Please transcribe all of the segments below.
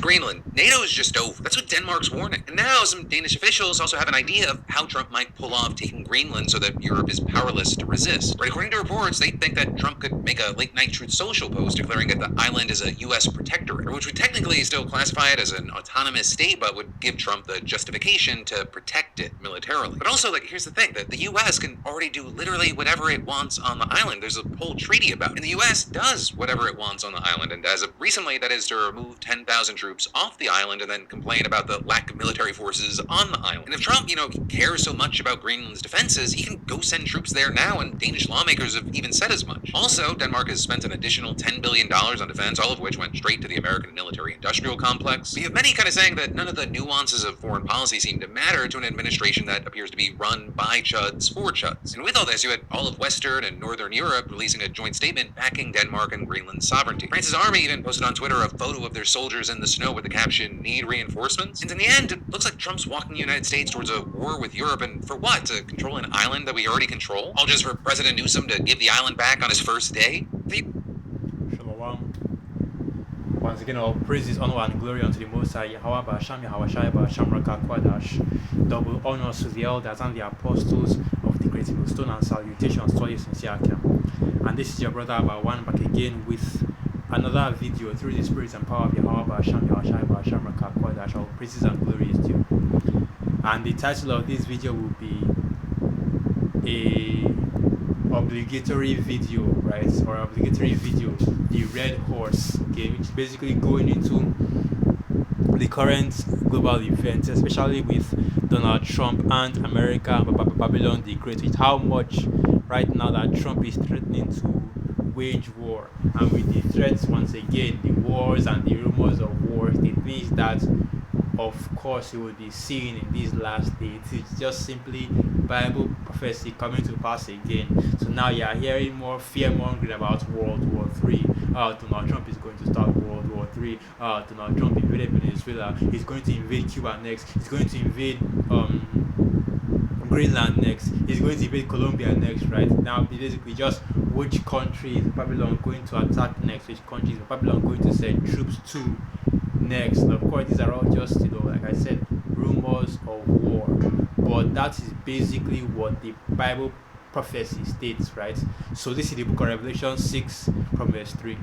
Greenland. NATO is just over. That's what Denmark's warning. And now some Danish officials also have an idea of how Trump might pull off taking Greenland so that Europe is powerless to resist. Right, according to reports, they think that Trump could make a late-night Truth Social post declaring that the island is a U.S. protectorate, which would technically still classify it as an autonomous state, but would give Trump the justification to protect it militarily. But also, here's the thing, that the U.S. can already do literally whatever it wants on the island. There's a whole treaty about it. And the U.S. does whatever it wants on the island, and as of recently, that is to remove 10,000 troops off the island and then complain about the lack of military forces on the island. And if Trump, cares so much about Greenland's defenses, he can go send troops there now, and Danish lawmakers have even said as much. Also, Denmark has spent an additional $10 billion on defense, all of which went straight to the American military-industrial complex. We have many kind of saying that none of the nuances of foreign policy seem to matter to an administration that appears to be run by chuds for chuds. And with all this, you had all of Western and Northern Europe releasing a joint statement backing Denmark and Greenland's sovereignty. France's army even posted on Twitter a photo of their soldiers in the snow with the caption, "Need reinforcements?" And in the end, it looks like Trump's walking the United States towards a war with Europe, and for what? To control an island that we already control? All just for President Newsom to give the island back on his first day? Shalom. Once again, all praises, honor, and glory unto the Most High, Yahweh Ba'Hasham, Yahweh Shai Ba'Hasham Raka Kwadash. Double honors to the elders and the apostles of the great millstone, and salutations to all you sincere Akim. And this is your brother Abawan back again with another video through the spirit and power of Yahweh Ba'Hasham, Yahweh Shai Ba'Hasham Raka Kwadash. All praises and glory is due. And the title of this video will be a obligatory video, right? Or obligatory video, the red horse, okay, which is basically going into the current global events, especially with Donald Trump and America, Babylon the Great, with how much right now that Trump is threatening to wage war, and with the threats once again, the wars and the rumors of wars, the things that of course you will be seeing in these last days. It's just simply Bible prophecy coming to pass again. So now you are hearing more fear-mongering about World War III. Donald Trump is going to start World War III. Donald Trump invaded Venezuela. He's going to invade Cuba next. He's going to invade Greenland next. He's going to invade Colombia next, right? Now basically just which country is Babylon going to attack next? Which country is Babylon going to send troops to next? And of course, these are all just, like I said, rumors of war. But that is basically what the Bible prophecy states, right? So this is the book of Revelation 6 from verse 3.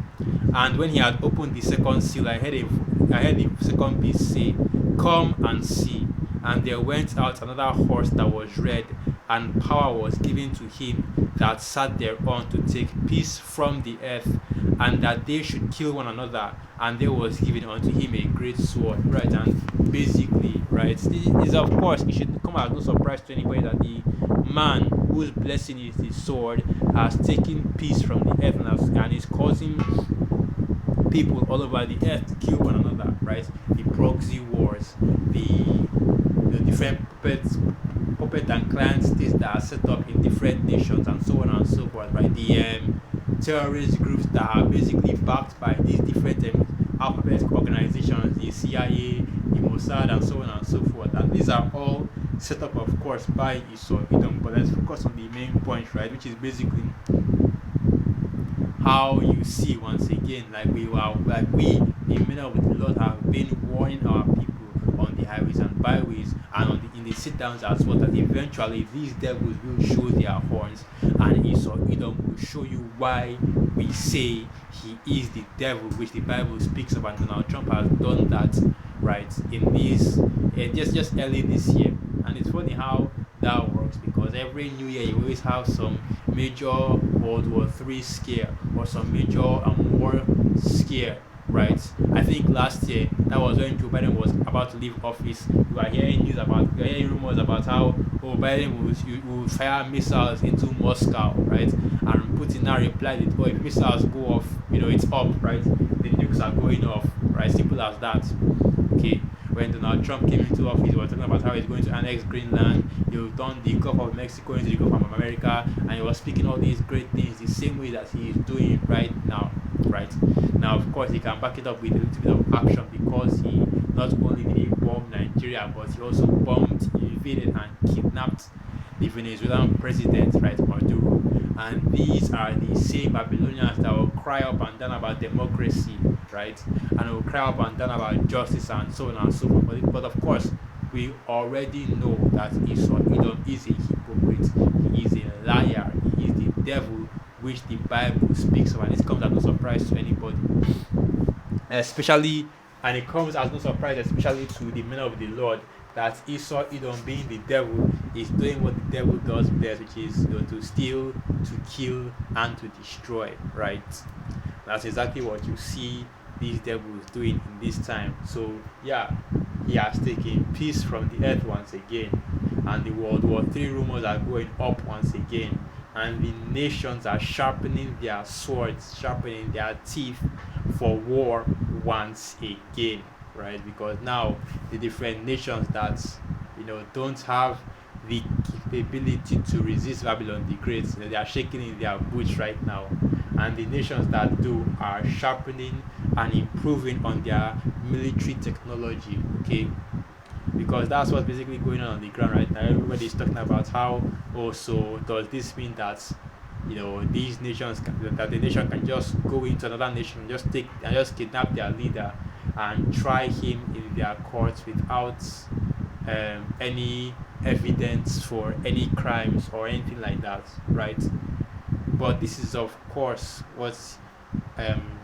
And when he had opened the second seal, I heard the second beast say, "Come and see." And there went out another horse that was red, and power was given to him that sat thereon to take peace from the earth, and that they should kill one another, and there was given unto him a great sword, right? And basically, right, this is, of course, it should come as no surprise to anybody that the man whose blessing is the sword has taken peace from the earth, and is causing people all over the earth to kill one another, right? The proxy wars, the different puppet and client states that are set up in different nations, and so on and so forth, right? The terrorist groups that are basically backed by these different alphabet organizations, the CIA, the Mossad, and so on and so forth. And these are all set up, of course, by Esau Edom. But let's focus on the main point, right? Which is basically how you see once again, the men of the Lord have been warning our people on the highways and byways, and in the sit downs as well, that eventually these devils will show their horns, and Esau Edom will show you why we say he is the devil, which the Bible speaks of, and Donald Trump has done that, right, in this just early this year. And it's funny how that works, because every new year you always have some major World War III scare or some major war scare, right? I think last year that was when Joe Biden was about to leave office. We are hearing rumors about how Biden will fire missiles into Moscow, right? And Putin now replied that, if missiles go off, it's up, right? The nukes are going off, right? Simple as that. Okay. When Donald Trump came into office, he was talking about how he's going to annex Greenland. He'll turn the Gulf of Mexico into the Gulf of America, and he was speaking all these great things the same way that he is doing right now, right? Now, of course, he can back it up with a little bit of action, because he not only did he bomb Nigeria, but he also bombed, invaded, and kidnapped the Venezuelan president, right, Maduro. And these are the same Babylonians that will cry up and down about democracy, right? And will cry up and down about justice and so on and so forth. But of course, we already know that Esau Edom is a hypocrite. He is a liar. He is the devil, which the Bible speaks of, and this comes as no surprise to anybody, especially, and it comes as no surprise, especially to the men of the Lord, that Esau Edom, being the devil, is doing what the devil does best, which is, to steal, to kill, and to destroy. Right? That's exactly what you see these devils doing in this time. So yeah, he has taken peace from the earth once again, and the World War III rumors are going up once again, and the nations are sharpening their swords, sharpening their teeth for war once again, right? Because now the different nations that don't have the capability to resist Babylon the Great, they are shaking in their boots right now, and the nations that do are sharpening and improving on their military technology. Okay, because that's what's basically going on the ground right now. Everybody is talking about how, oh, so does this mean that these nations that the nation can just go into another nation and just kidnap their leader and try him in their courts without any evidence for any crimes or anything like that, right? But this is, of course, what um,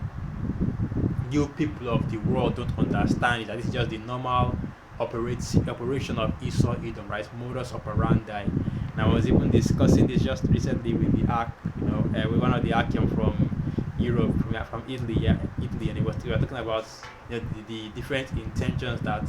you people of the world don't understand, is that this is just the normal operation of Esau Edom, right? Modus operandi. And I was even discussing this just recently with the Ark, with one of the Archium from Europe, from Italy, yeah, Italy, and we were talking about the different intentions that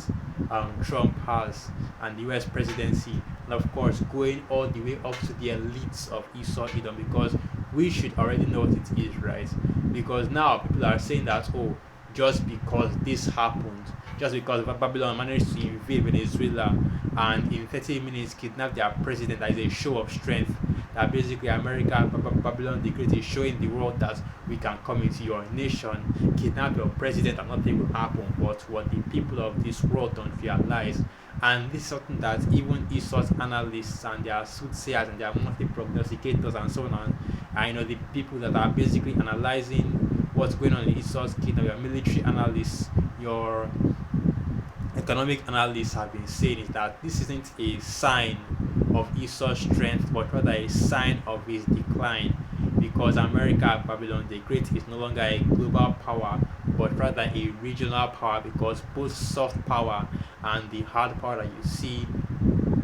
Trump has, and the U.S. presidency, and of course going all the way up to the elites of Esau Edom, because we should already know what it is, right? Because now people are saying that, oh, just because this happened, just because Babylon managed to invade Venezuela and in 30 minutes kidnap their president, that is a show of strength. That basically America, Babylon the Great, is showing the world that we can come into your nation, kidnap your president, and nothing will happen. But what the people of this world don't realize, and this is something that even Esau's analysts and their soothsayers and their monthly prognosticators and so on, I know the people that are basically analyzing what's going on in Esau's kingdom, your military analysts, your economic analysts have been saying, is that this isn't a sign of Esau's strength, but rather a sign of his decline, because America, Babylon the Great, is no longer a global power, but rather a regional power, because both soft power and the hard power that you see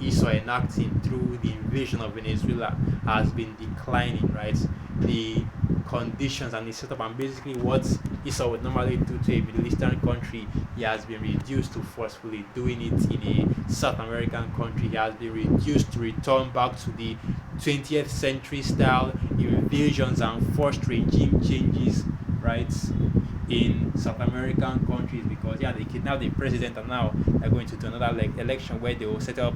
Esau enacting through the invasion of Venezuela has been declining, right? The conditions and the setup, and basically what Esau would normally do to a Middle Eastern country, he has been reduced to forcefully doing it in a South American country. He has been reduced to return back to the 20th century style invasions and forced regime changes, right, in South American countries, because they kidnapped the president, and now they're going to do another election where they will set up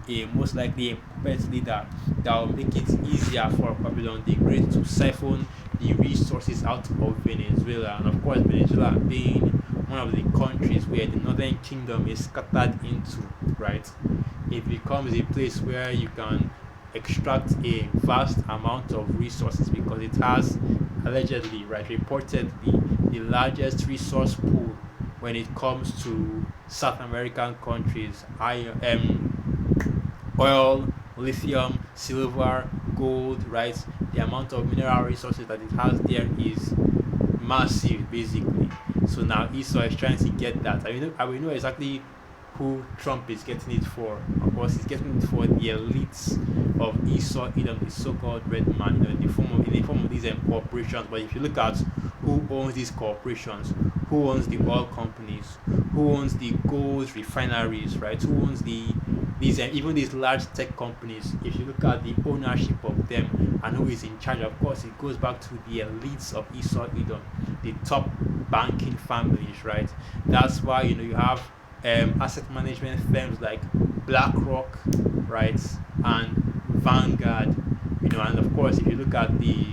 a most likely a puppet leader that will make it easier for Babylon the Great to siphon the resources out of Venezuela. And of course, Venezuela being one of the countries where the Northern Kingdom is scattered into, right? It becomes a place where you can extract a vast amount of resources, because it has allegedly, right, reportedly, the largest resource pool when it comes to South American countries. Oil, lithium, silver, gold, right? The amount of mineral resources that it has there is massive, basically. So now Esau is trying to get that. I will know exactly who Trump is getting it for. Of course, he's getting it for the elites of Esau Edom, the so-called red man, in the form of these corporations. But if you look at who owns these corporations, who owns the oil companies, who owns the gold refineries, right? Who owns even these large tech companies? If you look at the ownership of them and who is in charge, of course, it goes back to the elites of Esau Edom, the top banking families, right? That's why you have asset management firms like BlackRock, right, and Vanguard, and of course, if you look at the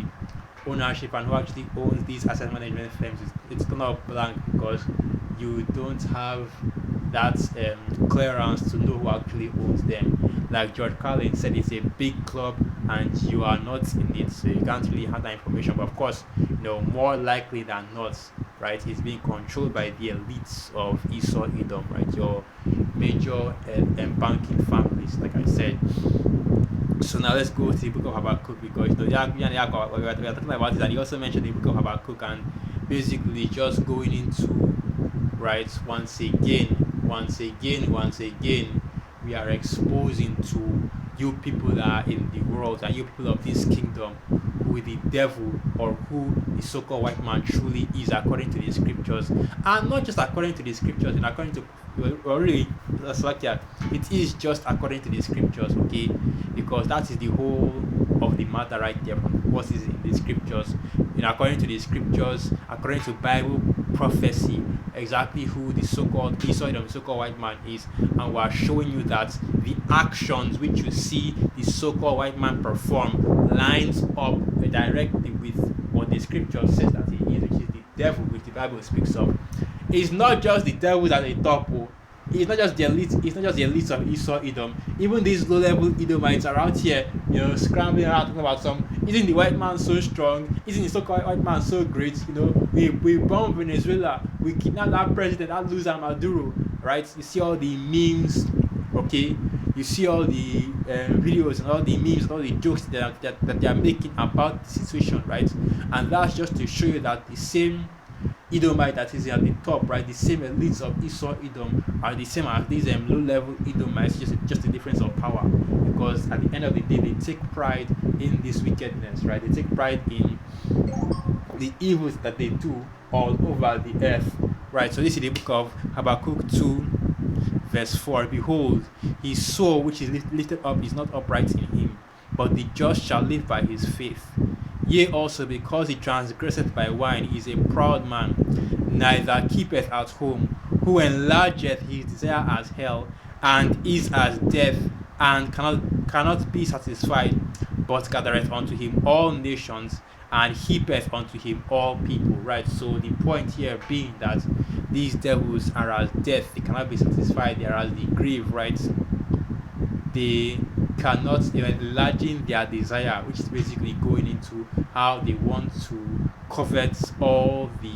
ownership and who actually owns these asset management firms, it's kind of blank, because you don't have that clearance to know who actually owns them. Like George Carlin said, it's a big club and you are not in it, so you can't really have that information. But of course, more likely than not, right? He's being controlled by the elites of Esau Edom, right? Your major and banking families, like I said. So now let's go to the book of Habakkuk, because we are talking about it, and he also mentioned the book of Habakkuk, and basically just going into, right, once again, we are exposing to you people that are in the world, and you people of this kingdom, who the devil, or who the so-called white man truly is, according to the scriptures. And not just according to the scriptures, and according to, well, really, that's like, yeah, it is just according to the scriptures, okay? Because that is the whole of the matter right there, from what is in the scriptures. According to the scriptures, according to Bible prophecy, exactly who the so-called Esau, the so-called white man is, and we are showing you that the actions which you see the so-called white man perform lines up directly with what the scripture says that he is, which is the devil, which the Bible speaks of. It's not just the devils at the top. Oh. It's not just the elite. It's not just the elites of Esau Edom. Even these low-level Edomites are out here, scrambling around talking about Isn't the white man so strong? Isn't the so-called white man so great? We bombed Venezuela. We kidnapped that president, that loser Maduro. Right? You see all the memes. Okay. You see all the videos and all the memes and all the jokes that they are making about the situation, right? And that's just to show you that the same Edomite that is at the top, right? The same elites of Esau Edom are the same as these low-level Edomites, just a difference of power. Because at the end of the day, they take pride in this wickedness, right? They take pride in the evils that they do all over the earth, right? So this is the book of Habakkuk 2, verse 4. Behold, his soul which is lifted up is not upright in him, but the just shall live by his faith. Yea, also because he transgresseth by wine, he is a proud man, neither keepeth at home, who enlargeth his desire as hell, and is as death, and cannot be satisfied, but gathereth unto him all nations, and heapeth unto him all people. Right? So the point here being that these devils are as death, they cannot be satisfied, they are as the grave, right? They cannot, enlarging their desire, which is basically going into how they want to covet all the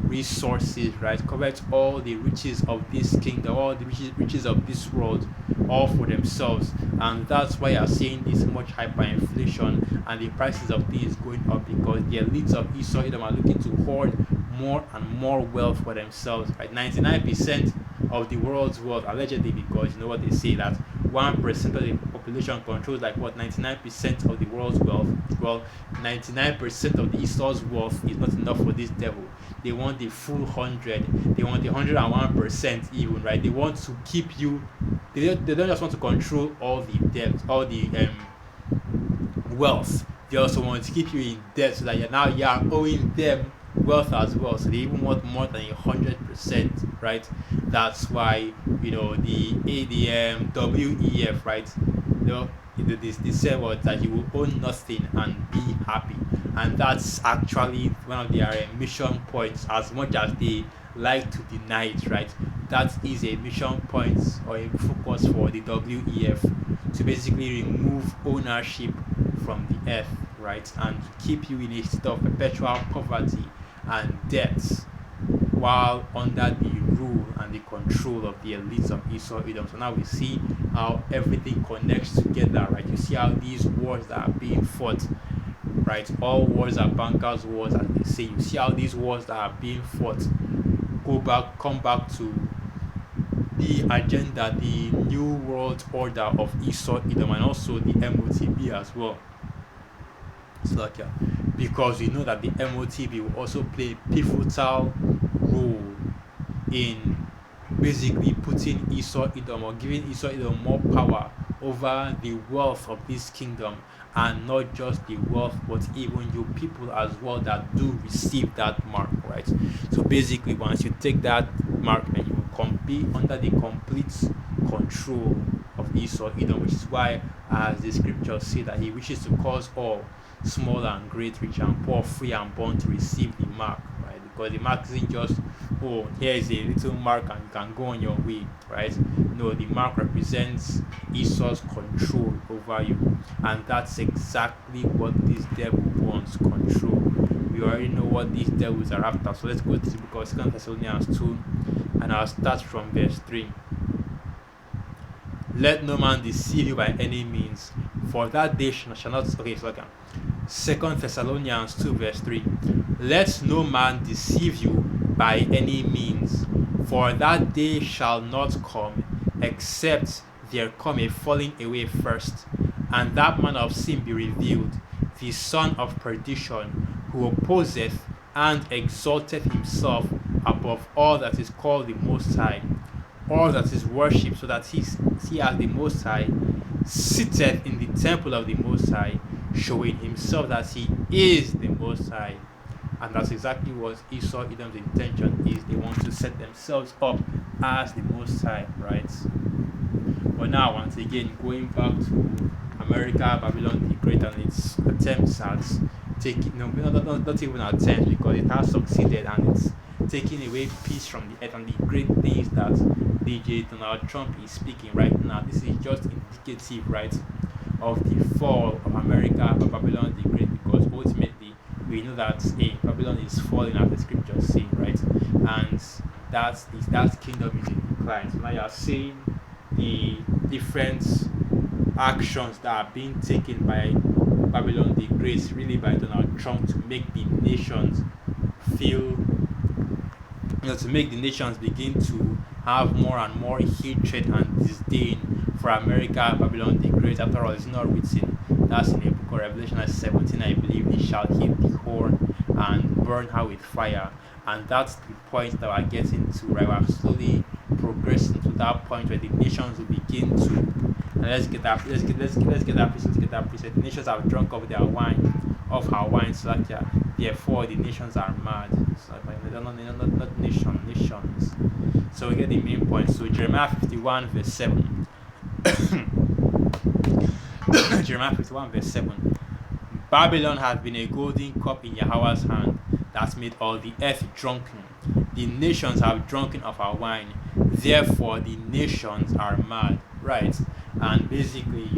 resources, right? Covet all the riches of this kingdom, all the riches of this world, all for themselves. And that's why you're seeing this much hyperinflation and the prices of things going up, because the elites of Esau Edom are looking to hoard more and more wealth for themselves, right? 99% of the world's wealth, allegedly, because you know what they say, that 1% of the population controls like what, 99% of the world's wealth. Well, 99% of the Esau's wealth is not enough for this devil. They want the full 100. They want the 101% even, right? They want to keep you. They don't just want to control all the debt, all the wealth. They also want to keep you in debt, so that you are owing them wealth as well. So they even want more than 100%, right? That's why the ADM WEF, right? They say what, that you will own nothing and be happy, and that's actually one of their mission points. As much as they like to deny it, right? That is a mission point or a focus for the WEF, to basically remove ownership from the earth, right, and to keep you in a state of perpetual poverty and debt, while under the rule and the control of the elites of Esau Edom. So now we see how everything connects together, right? You see how these wars that are being fought, right? All wars are bankers' wars, as they say. You see how these wars that are being fought come back to the agenda, the new world order of Esau Edom, and also the MOTB as well. So because we know that the MOTB will also play a pivotal role in basically putting Esau Edom, or giving Esau Edom more power over the wealth of this kingdom, and not just the wealth, but even you people as well that do receive that mark, right? So basically, once you take that mark, then you will be under the complete control of Esau Edom, which is why, as the scriptures say, that he wishes to cause all, small and great, rich and poor, free and born, to receive the mark, right? Because the mark isn't just, oh, here is a little mark and you can go on your way, right? No, the mark represents Esau's control over you, and that's exactly what this devil wants: control. we already know what these devils are after. So let's go to the book of 2 Thessalonians 2, and I'll start from verse 3. Let no man deceive you by any means, for that day shall not. Okay, so okay. 2 Thessalonians 2, verse 3. Let no man deceive you by any means, for that day shall not come, except there come a falling away first, and that man of sin be revealed, the son of perdition, who opposeth and exalteth himself above all that is called the Most High, all that is worshipped, so that he as the Most High sitteth in the temple of the Most High, showing himself that he is the Most High. And that's exactly what Esau Edom's intention is. They want to set themselves up as the Most High, right? But now, once again, going back to America, Babylon the Great, and its attempts at taking, no, not even attempts, because it has succeeded, and it's taking away peace from the earth, and the great things that DJ Donald Trump is speaking right now. This is just indicative, right, of the fall of America by Babylon the Great, because ultimately we know that Babylon is falling, as the scriptures say, right, and that kingdom is in decline. So now you are seeing the different actions that are being taken by Babylon the Great, really by Donald Trump, to make the nations feel, to make the nations begin to have more and more hatred and disdain for America, Babylon the Great. After all, it's not written. That's in the book of Revelation 17, I believe. They shall hit the horn and burn her with fire. And that's the point that we're getting to, right? We're slowly progressing to that point where the nations will begin to, and let's get that preset. The nations have drunk of their wine, of our wine, so that therefore the nations are mad. So not nations. So we get the main point. So Jeremiah 51 verse 7. Jeremiah 51 verse 7. Babylon hath been a golden cup in Yahweh's hand, that made all the earth drunken. The nations have drunken of our wine, therefore the nations are mad. Right? And basically,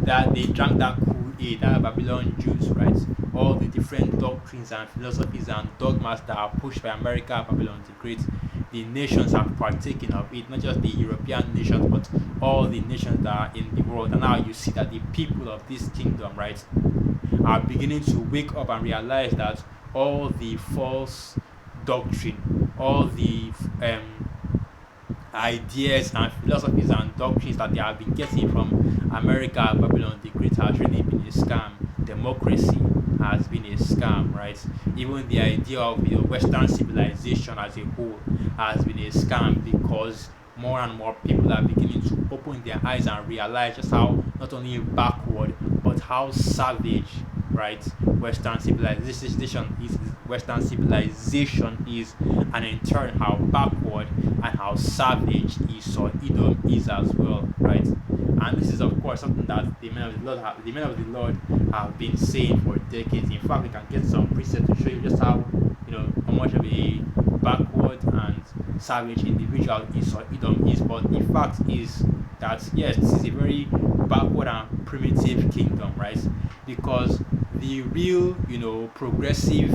that they drank that Kool-Aid, that Babylon juice, right? All the different doctrines and philosophies and dogmas that are pushed by America, Babylon the Great, the nations have partaken of it, not just the European nations, but all the nations that are in the world. And now you see that the people of this kingdom, right, are beginning to wake up and realize that all the false doctrine, all the ideas and philosophies and doctrines that they have been getting from America, Babylon the Great, has really been a scam. Democracy has been a scam, right? Even the idea of Western civilization as a whole has been a scam, because more and more people are beginning to open their eyes and realize just how not only backward but how savage, right, Western civilization is, and in turn how backward and how savage Esau Edom is as well, right? And this is of course something that the men of the Lord have been saying for decades. In fact, we can get some precepts to show you just how much of a backward and savage individual Esau Edom is. But the fact is that yes, this is a very backward and primitive kingdom, right? Because the real, progressive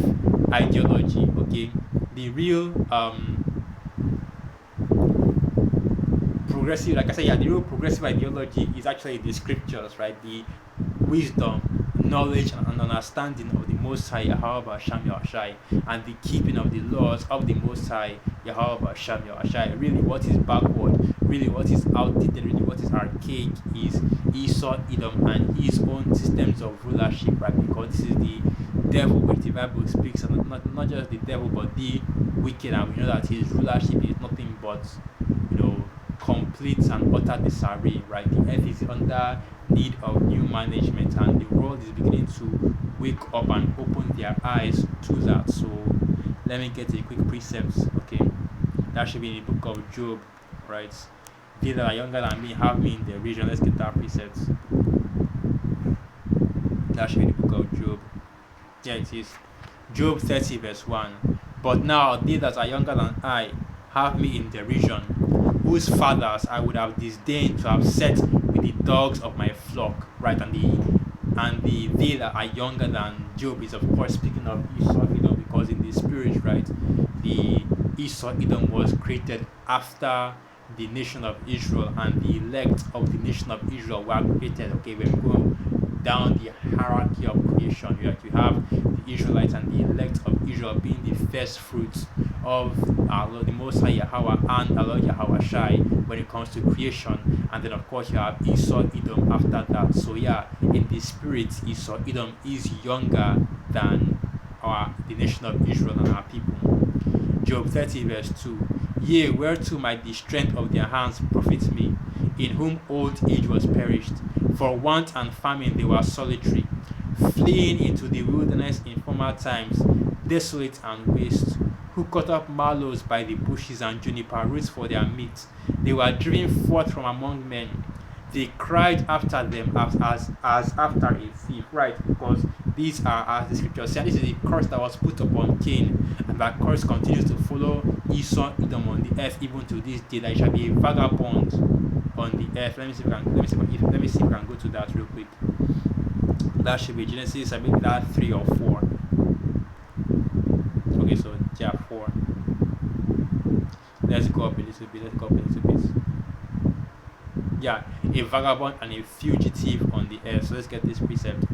ideology, okay, the real progressive, like I said, the real progressive ideology is actually the scriptures, right? The wisdom, knowledge, and understanding of the Most High Yahweh Sham Yahushai, and the keeping of the laws of the Most High Yahweh Sham Yahushai. Really, what is backward, really what is outdated, really what is archaic is Esau Edom and his own systems of rulership, right? Because this is the devil, which the Bible speaks, and not just the devil, but the wicked, and we know that his rulership is nothing but complete and utter disarray, right? The earth is under need of new management, and the world is beginning to wake up and open their eyes to that. So let me get a quick precept, okay? That should be in the book of Job, right? They that are younger than me have me in the region. Let's get that precept. That should be the book of Job. Yeah, it is. Job 30 verse 1. But now they that are younger than I have me in derision, whose fathers I would have disdained to have set with the dogs of my flock, right? And and they that are younger than Job is of course speaking of Esau Edom, because in the spirit, right, the Esau Edom was created after the nation of Israel, and the elect of the nation of Israel were created. Okay, we're going down the hierarchy of creation. You have the Israelites and the elect of Israel being the first fruits of our Lord, the Most High Yahweh, and our Lord Yahweh Shai when it comes to creation. And then, of course, you have Esau Edom after that. So, yeah, in the spirit, Esau Edom is younger than the nation of Israel and our people. Job 30, verse 2. Yea, whereto might the strength of their hands profit me, in whom old age was perished? For want and famine they were solitary, fleeing into the wilderness in former times, desolate and waste, who cut up mallows by the bushes and juniper roots for their meat. They were driven forth from among men. They cried after them as after a thief, right? Because these are, as the scripture says, this is the curse that was put upon Cain, and that curse continues to follow Esau Edom on the earth even to this day. That he shall be a vagabond on the earth. Let me see if I can go to that real quick. That should be Genesis, I believe that 3 or 4. Okay, so yeah, 4. Let's go up a little bit. Yeah, a vagabond and a fugitive on the earth. So let's get this precept.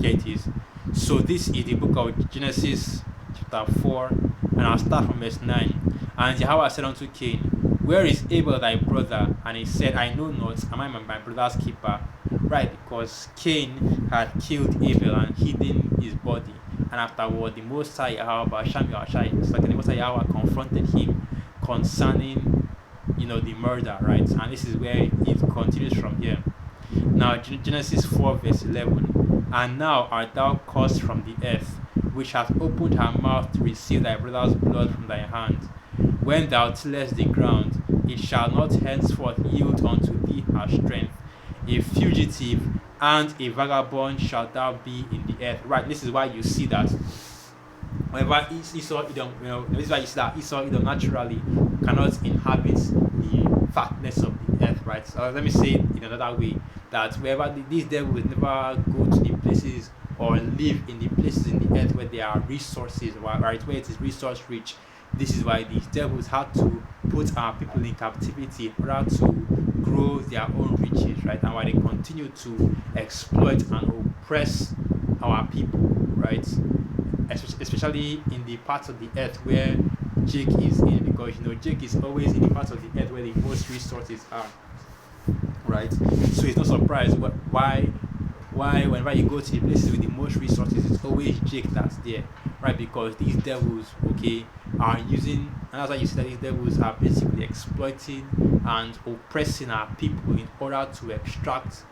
Here it is. So this is the book of Genesis chapter 4, and I'll start from verse 9. And Yahweh said unto Cain, where is Abel thy brother? And he said, I know not, am I my brother's keeper? Right, because Cain had killed Abel and hidden his body. And afterward, the Most High Yahweh, the Most High Yahweh confronted him concerning, the murder, right? And this is where it continues from here. Now, Genesis 4, verse 11. And now art thou cursed from the earth, which hath opened her mouth to receive thy brother's blood from thy hand. When thou tillest the ground, it shall not henceforth yield unto thee her strength. A fugitive and a vagabond shalt thou be in the earth. Right, this is why you see that whenever Esau Edom, this is why you see that Esau Edom naturally cannot inhabit the fatness of the earth, right? So let me say it in another way, that wherever these devils never go to the places or live in the places in the earth where there are resources, right, where it is resource rich. This is why these devils had to put our people in captivity in order to grow their own riches, right? And why they continue to exploit and oppress our people, right? Especially in the parts of the earth where Jake is in, because Jake is always in the parts of the earth where the most resources are, right? So it's not surprised why whenever you go to the places with the most resources, it's always Jake that's there, right? Because these devils, okay, are using, and that's why you see that these devils are basically exploiting and oppressing our people in order to extract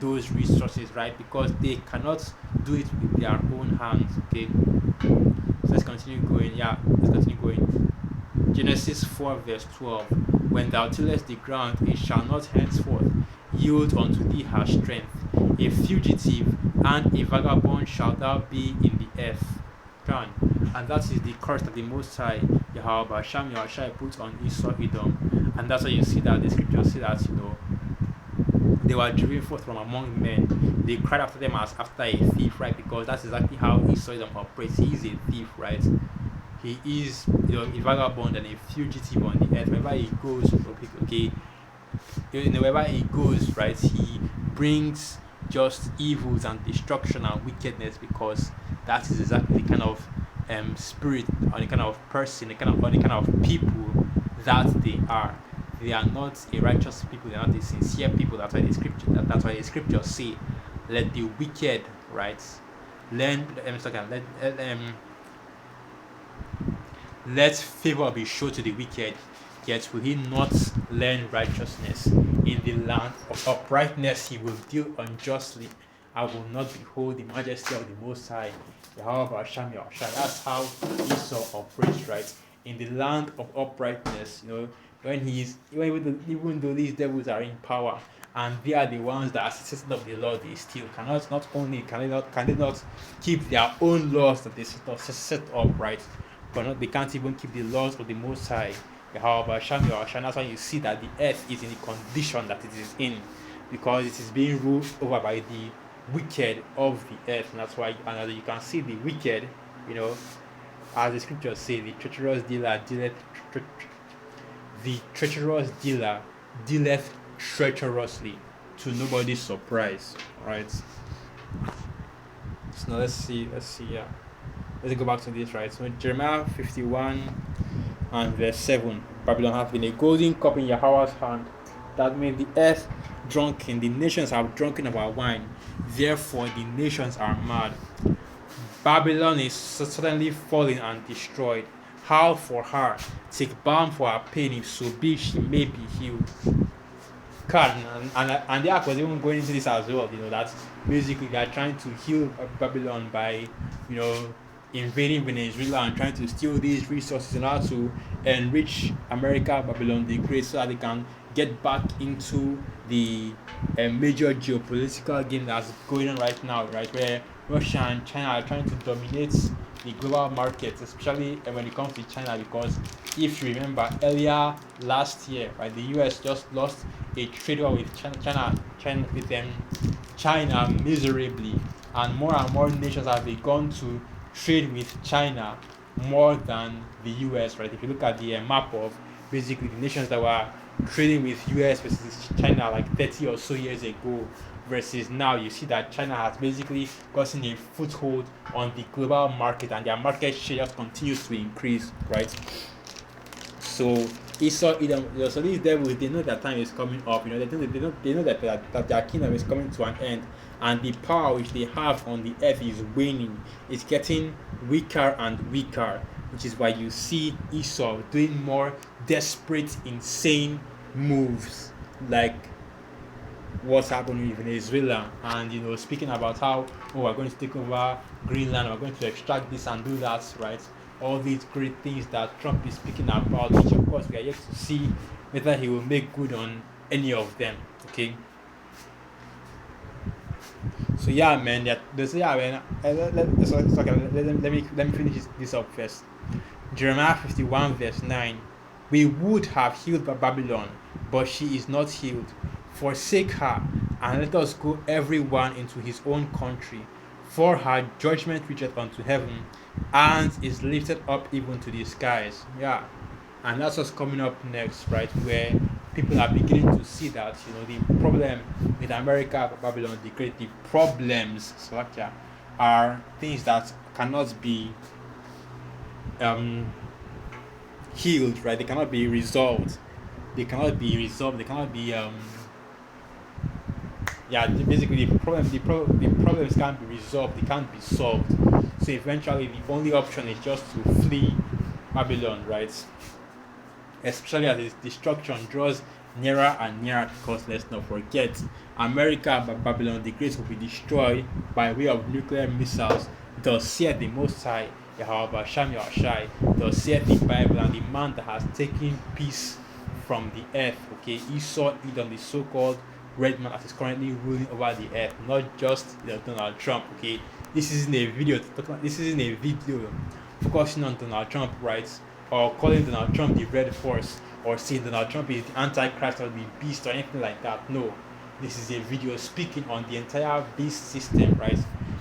those resources, right? Because they cannot do it with their own hands, okay? So let's continue going. Genesis 4, verse 12. When thou tillest the ground, it shall not henceforth yield unto thee her strength. A fugitive and a vagabond shalt thou be in the earth. And that is the curse that the Most High Yahweh Shai put on Esau Edom. And that's why you see that the scriptures say that, they were driven forth from among men. They cried after them as after a thief, right? Because that's exactly how Esau Edom operates. He is a thief, right? He is, a vagabond and a fugitive on the earth. Wherever he goes, okay, wherever he goes, right, he brings just evils and destruction and wickedness, because that is exactly the kind of spirit or the kind of person, the kind of people that they are. They are not a righteous people. They are not a sincere people. That's why the scriptures say, "Let the wicked, right, let favor be shown to the wicked, yet will he not learn righteousness. In the land of uprightness he will deal unjustly. I will not behold the majesty of the Most High. That's how Esau operates, right? In the land of uprightness, even though these devils are in power and they are the ones that are citizens of the law, they still cannot. Not only can they not keep their own laws that they set up, right? But they can't even keep the laws of the Most High. That's why you see that the earth is in the condition that it is in. because it is being ruled over by the wicked of the earth. And that's why, and as you can see, the wicked, you know, as the scriptures say, the treacherous dealer dealeth the treacherous dealer dealeth treacherously, to nobody's surprise. Right. So now let's see, yeah. Let's go back to this, right? So Jeremiah 51 and verse 7. Babylon hath been a golden cup in Yahweh's hand, that made the earth drunken. The nations have drunken of our wine. Therefore the nations are mad. Babylon is suddenly fallen and destroyed. Howl for her, take balm for her pain, if so be she may be healed. God, and the act was even going into this as well, that basically they are trying to heal Babylon by, invading Venezuela and trying to steal these resources in order to enrich America, Babylon the Great, so that they can get back into the major geopolitical game that's going on right now, right, where Russia and China are trying to dominate the global markets, especially when it comes to China, because if you remember earlier last year, right, the US just lost a trade war with China miserably, and more nations have begun to trade with China more than the US, right? If you look at the map of basically the nations that were trading with US versus China like 30 or so years ago, versus now, you see that China has basically gotten a foothold on the global market, and their market share just continues to increase, right? So Esau, Edom, so these devils, they know that time is coming up. They know that their kingdom is coming to an end, and the power which they have on the earth is waning. It's getting weaker and weaker, which is why you see Esau doing more desperate, insane moves, like what's happening with Venezuela, and speaking about how, we're going to take over Greenland, we're going to extract this and do that, right? All these great things that Trump is speaking about, which of course we are yet to see whether he will make good on any of them. Okay. So yeah, man. Yeah, man. Let me finish this up first. Jeremiah 51 verse 9. We would have healed Babylon, but she is not healed. Forsake her, and let us go every one into his own country. For her judgment reacheth unto heaven, and is lifted up even to the skies. Yeah. And that's what's coming up next, right? Where people are beginning to see that, the problem with America, Babylon the Great, the problems, are things that cannot be healed, right? They cannot be resolved. They cannot be resolved. They cannot be basically the problems can't be resolved. They can't be solved. So eventually, the only option is just to flee Babylon, right? Especially as its destruction draws nearer and nearer, because let's not forget, America, Babylon the Great, will be destroyed by way of nuclear missiles. Thus saith the Most High, Yahweh Sham Yahshai. Thus saith the Bible, and the man that has taken peace from the earth. Okay, Esau, Edom, the so-called red man that is currently ruling over the earth, not just Donald Trump. Okay, this isn't a video. This isn't a video focusing on Donald Trump, right? Or calling Donald Trump the red horse, or saying Donald Trump is the Antichrist or the beast or anything like that. No, this is a video speaking on the entire beast system, right?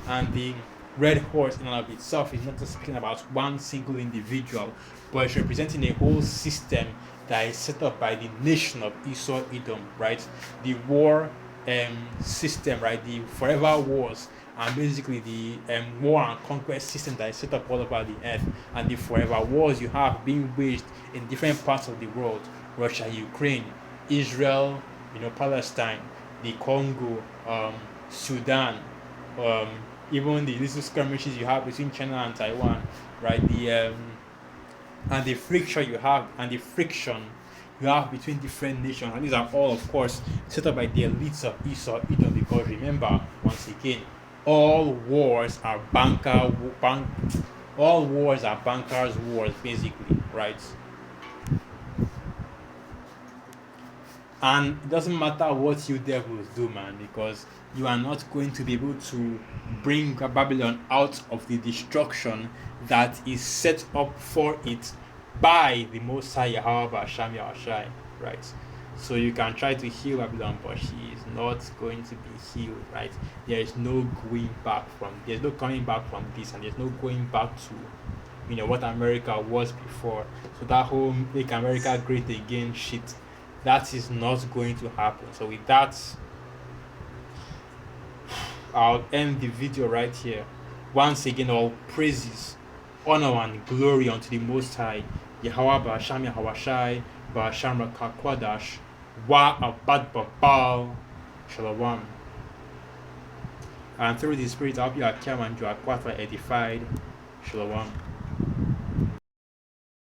And the red horse in and of itself is not just speaking about one single individual, but it's representing a whole system that is set up by the nation of Esau, Edom, right? The war system, right? The forever wars, and basically the war and conquest system that is set up all over the earth, and the forever wars you have being waged in different parts of the world: Russia, Ukraine, Israel, Palestine, the Congo, Sudan, even the little skirmishes you have between China and Taiwan, right? The friction you have between different nations, and these are all, of course, set up by the elites of Esau, Edom. Because remember, once again, all wars are bankers' wars, basically, right? And it doesn't matter what you devils do, man, because you are not going to be able to bring Babylon out of the destruction that is set up for it by the Most High Yahweh Sham Yahshai, right? So you can try to heal Babylon, but she is not going to be healed, right? There is no going back from, there's no coming back from this, and there's no going back to, what America was before. So that whole make America great again shit, that is not going to happen. So with that, I'll end the video right here. Once again, all praises, honor, and glory unto the Most High, Yahweh Ba'asham Yahweh Ba'asham Rakakwadash, Wa Abad Babal, Shalom. And through the Spirit, I hope you are calm and you are quite edified. Shalom.